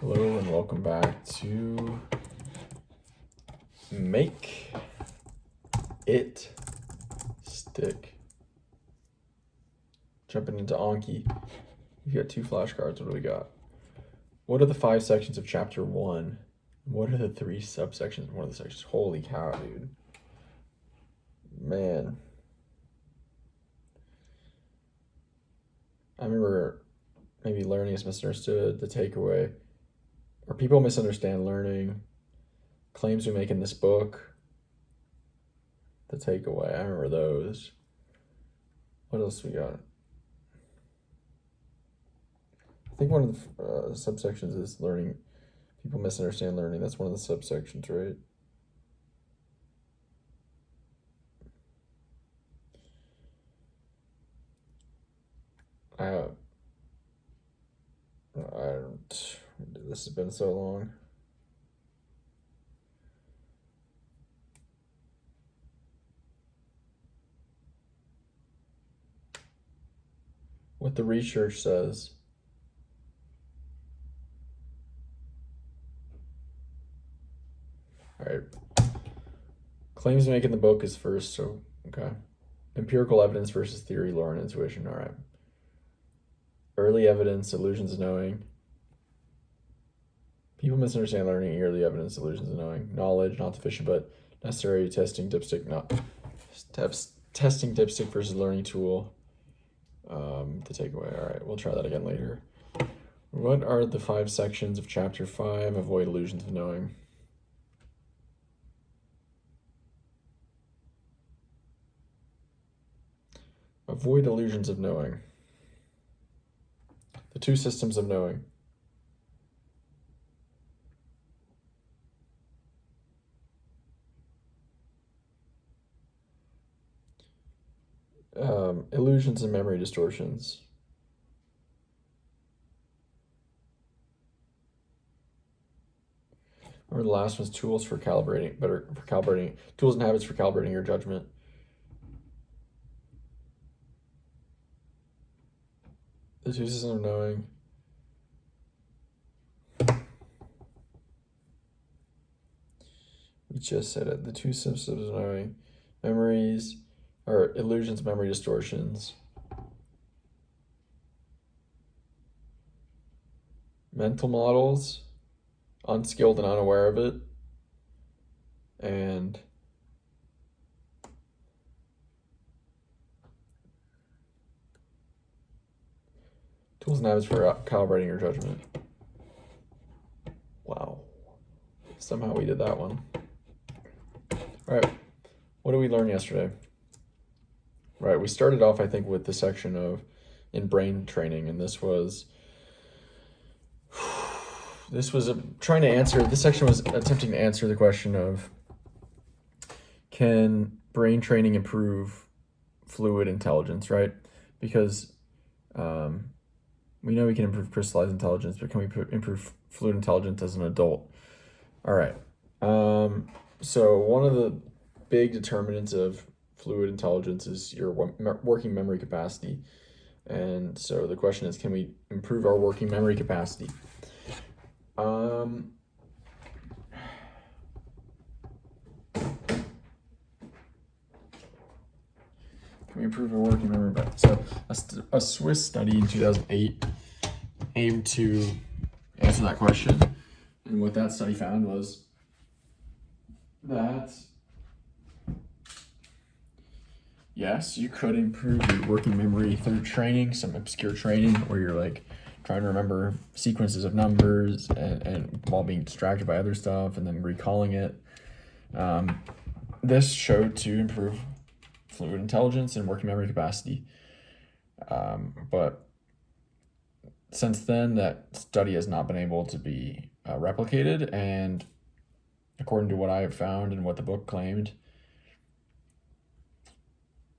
Hello and welcome back to Make It Stick. Jumping into Anki. We've got 2 flashcards. What do we got? What are the 5 sections of chapter 1? What are the 3 subsections of one of the sections? Holy cow, dude. Man. I remember maybe learning is misunderstood, the takeaway. Or people misunderstand learning. Claims we make in this book. The takeaway. I remember those. What else we got? I think one of the subsections is learning. People misunderstand learning. That's one of the subsections, right? I don't. This has been so long. What the research says. All right. Claims we make in the book is first, so okay. Empirical evidence versus theory, lore, and intuition. All right. Early evidence, illusions of knowing. People misunderstand learning, early evidence, illusions of knowing. Knowledge, not sufficient, but necessary. Testing dipstick, not testing dipstick versus learning tool. The takeaway. All right, we'll try that again later. What are the 5 sections of chapter 5? Avoid illusions of knowing. Avoid illusions of knowing. The 2 systems of knowing. Illusions and memory distortions. Or the last one's tools for calibrating, tools and habits for calibrating your judgment. The 2 systems of knowing. We just said it. The 2 systems of knowing. Memories, or illusions, memory distortions. Mental models, unskilled and unaware of it. And tools and habits for calibrating your judgment. Wow. Somehow we did that one. All right. What did we learn yesterday? Right. We started off, I think, with the section of in brain training, and this section was attempting to answer the question of, can brain training improve fluid intelligence, right? Because we know we can improve crystallized intelligence, but can we improve fluid intelligence as an adult? All right. So one of the big determinants of fluid intelligence is your working memory capacity. And so the question is, can we improve our working memory capacity? Can we improve our working memory capacity? So a Swiss study in 2008 aimed to answer that question. And what that study found was that yes, you could improve your working memory through training, some obscure training where you're like trying to remember sequences of numbers and while being distracted by other stuff and then recalling it. This showed to improve fluid intelligence and working memory capacity. But since then, that study has not been able to be replicated, and according to what I have found and what the book claimed,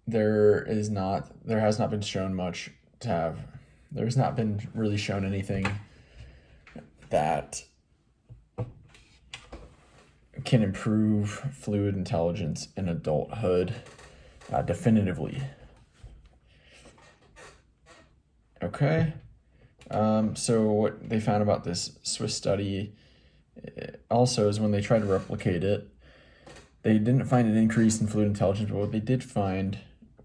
there has not been shown much to have. There's not been really shown anything that can improve fluid intelligence in adulthood definitively. Okay. So what they found about this Swiss study also is when they tried to replicate it, they didn't find an increase in fluid intelligence, but what they did find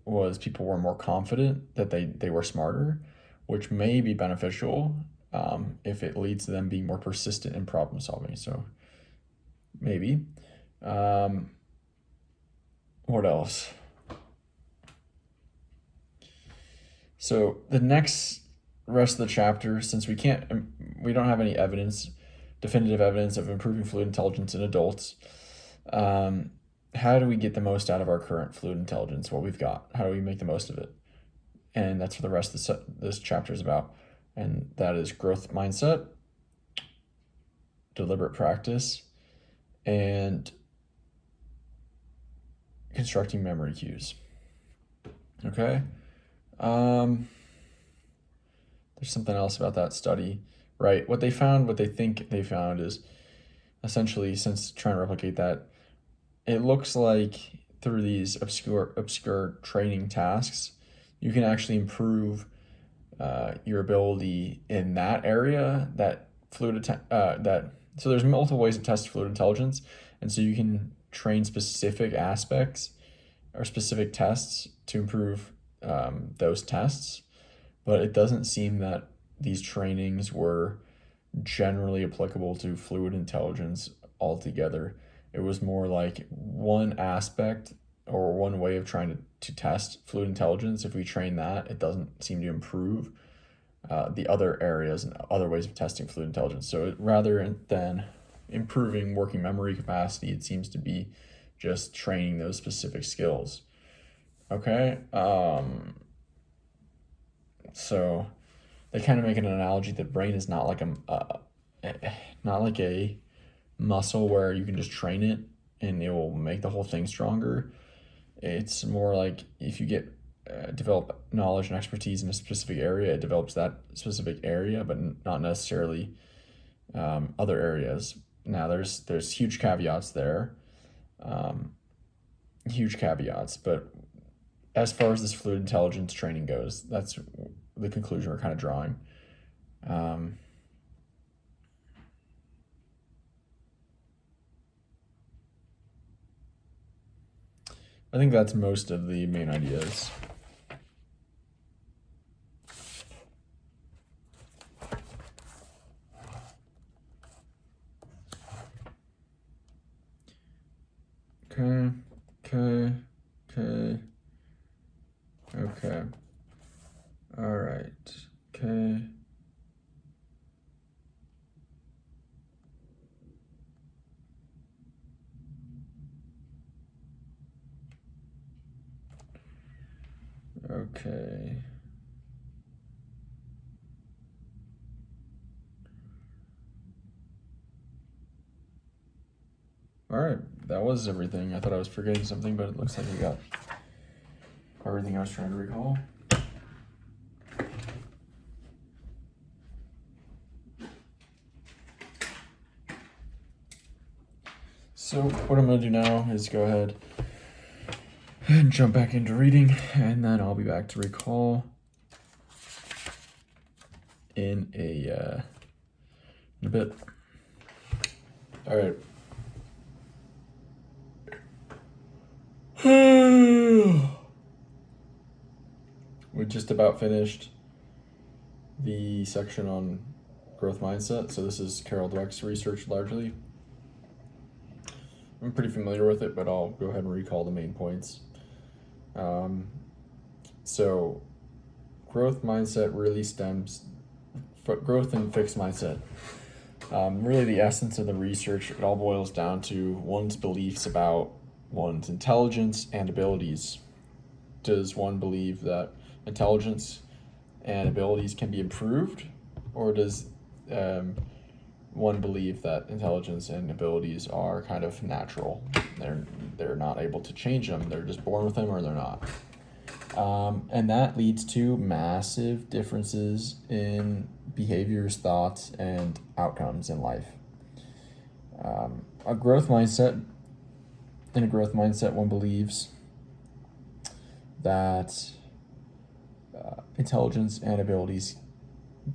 was people were more confident that they were smarter, which may be beneficial if it leads to them being more persistent in problem solving. So maybe. What else? So the next rest of the chapter, since we don't have any definitive evidence of improving fluid intelligence in adults. How do we get the most out of our current fluid intelligence? What we've got? How do we make the most of it? And that's what the rest of this chapter is about. And that is growth mindset, deliberate practice, and constructing memory cues. Okay. There's something else about that study, right? What they think they found is essentially, since trying to replicate that, it looks like through these obscure training tasks, you can actually improve your ability in that area. So there's multiple ways to test fluid intelligence, and so you can train specific aspects or specific tests to improve those tests. But it doesn't seem that these trainings were generally applicable to fluid intelligence altogether. It was more like one aspect or one way of trying to test fluid intelligence. If we train that, it doesn't seem to improve the other areas and other ways of testing fluid intelligence. So rather than improving working memory capacity, it seems to be just training those specific skills. Okay. So they kind of make an analogy that brain is not like a muscle where you can just train it and it will make the whole thing stronger. It's more like if you develop knowledge and expertise in a specific area, it develops that specific area, but not necessarily other areas. Now there's huge caveats there, but as far as this fluid intelligence training goes, that's the conclusion we're kind of drawing. I think that's most of the main ideas. Okay. All right. Okay. Okay. All right. That was everything. I thought I was forgetting something, but it looks like we got everything I was trying to recall. So what I'm going to do now is go ahead and jump back into reading, and then I'll be back to recall in a bit. All right. We just about finished the section on growth mindset. So this is Carol Dweck's research largely. I'm pretty familiar with it, but I'll go ahead and recall the main points. So growth mindset really growth and fixed mindset. Really the essence of the research, it all boils down to one's beliefs about one's intelligence and abilities. Does one believe that intelligence and abilities can be improved, or does one believe that intelligence and abilities are kind of natural? They're not able to change them. They're just born with them, or they're not. And that leads to massive differences in behaviors, thoughts, and outcomes in life. In a growth mindset, one believes that intelligence and abilities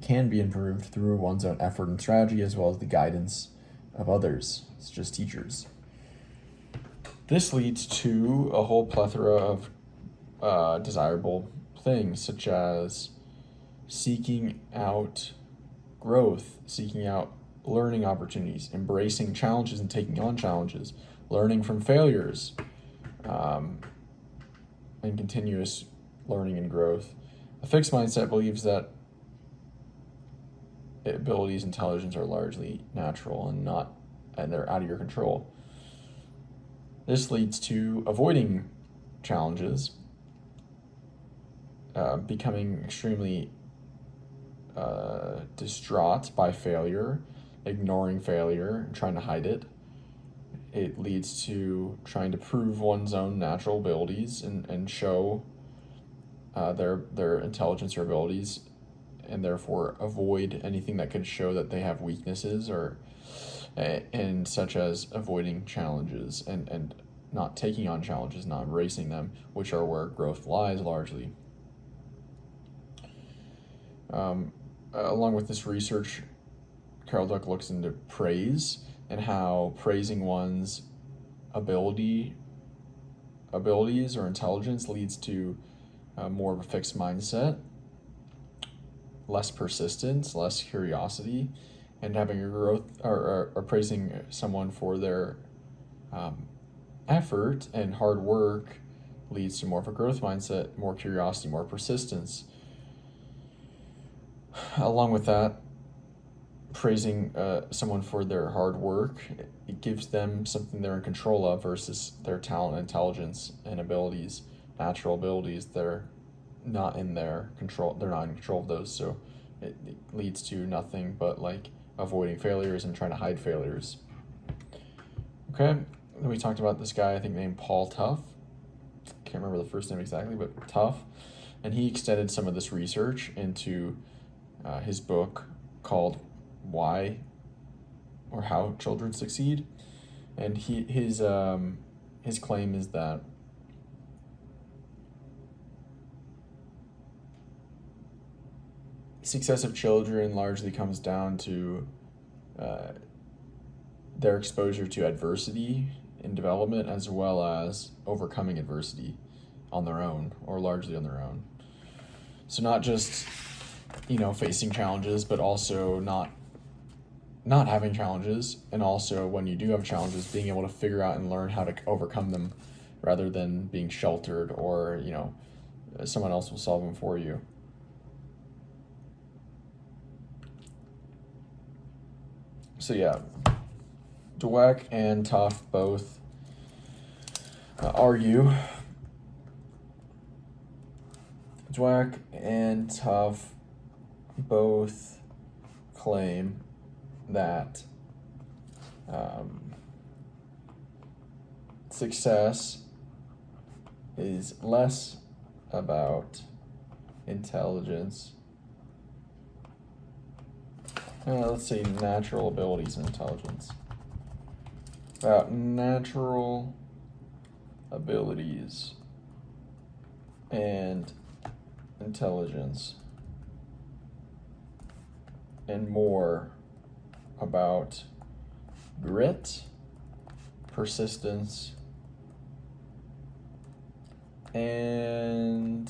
can be improved through one's own effort and strategy, as well as the guidance of others, such as teachers. This leads to a whole plethora of desirable things, such as seeking out growth, seeking out learning opportunities, embracing challenges and taking on challenges, learning from failures, and continuous learning and growth. A fixed mindset believes that abilities, intelligence are largely natural and they're out of your control. This leads to avoiding challenges, becoming extremely distraught by failure, ignoring failure, and trying to hide it. It leads to trying to prove one's own natural abilities and show their intelligence or abilities, and therefore avoid anything that could show that they have weaknesses and such as avoiding challenges and not taking on challenges, not embracing them, which are where growth lies largely. Along with this research, Carol Dweck looks into praise and how praising one's abilities or intelligence leads to more of a fixed mindset, less persistence, less curiosity, and having a growth or praising someone for their effort and hard work leads to more of a growth mindset, more curiosity, more persistence. Along with that, praising someone for their hard work, it gives them something they're in control of versus their talent, intelligence, and abilities, natural abilities. They're not in their control. They're not in control of those. So it leads to nothing but like avoiding failures and trying to hide failures. Okay, then we talked about this guy I think named Paul Tough. Can't remember the first name exactly, but Tough, and he extended some of this research into his book called Why or How Children Succeed, and his claim is that success of children largely comes down to their exposure to adversity in development, as well as overcoming adversity on their own or largely on their own. So not just facing challenges, but also not having challenges, and also when you do have challenges, being able to figure out and learn how to overcome them rather than being sheltered or someone else will solve them for you. So yeah, Dweck and Tough both argue. Dweck and Tough both claim that success is less about intelligence, let's say natural abilities and intelligence, about natural abilities and intelligence, and more about grit, persistence, and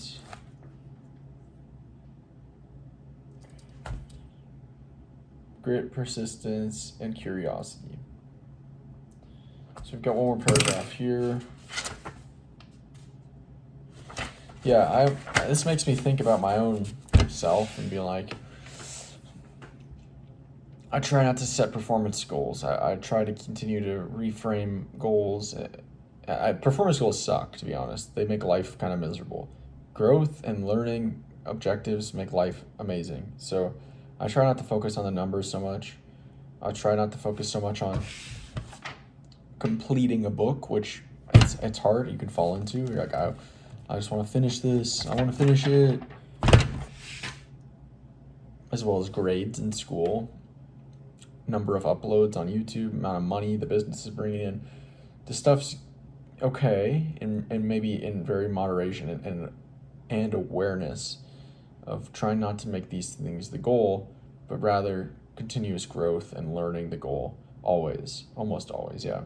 curiosity. So we've got one more paragraph here. Yeah, this makes me think about my own self and be like, I try not to set performance goals. I try to continue to reframe goals. Performance goals suck, to be honest. They make life kind of miserable. Growth and learning objectives make life amazing. So I try not to focus on the numbers so much. I try not to focus so much on completing a book, which it's hard. You can fall into. You're like, I just want to finish this. I want to finish it. As well as grades in school, number of uploads on YouTube, amount of money the business is bringing in. The stuff's okay, and maybe in very moderation and awareness. of trying not to make these things the goal, but rather continuous growth and learning the goal always, almost always, yeah.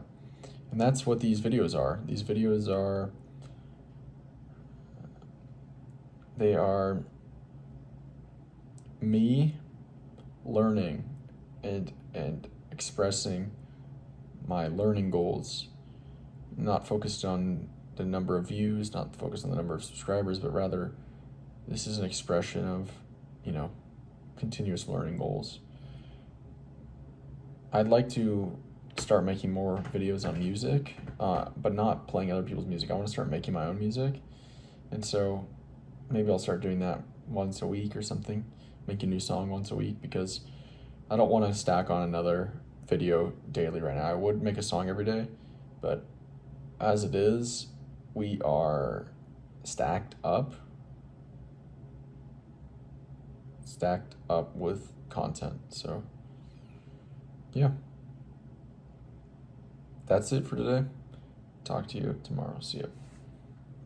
And that's what these videos are. These videos are, they are me learning and expressing my learning goals, not focused on the number of views, not focused on the number of subscribers, but rather this is an expression of, continuous learning goals. I'd like to start making more videos on music, but not playing other people's music. I want to start making my own music. And so maybe I'll start doing that once a week or something, make a new song once a week, because I don't want to stack on another video daily right now. I would make a song every day, but as it is, we are stacked up with content. So yeah, that's it for today. Talk to you tomorrow. See ya.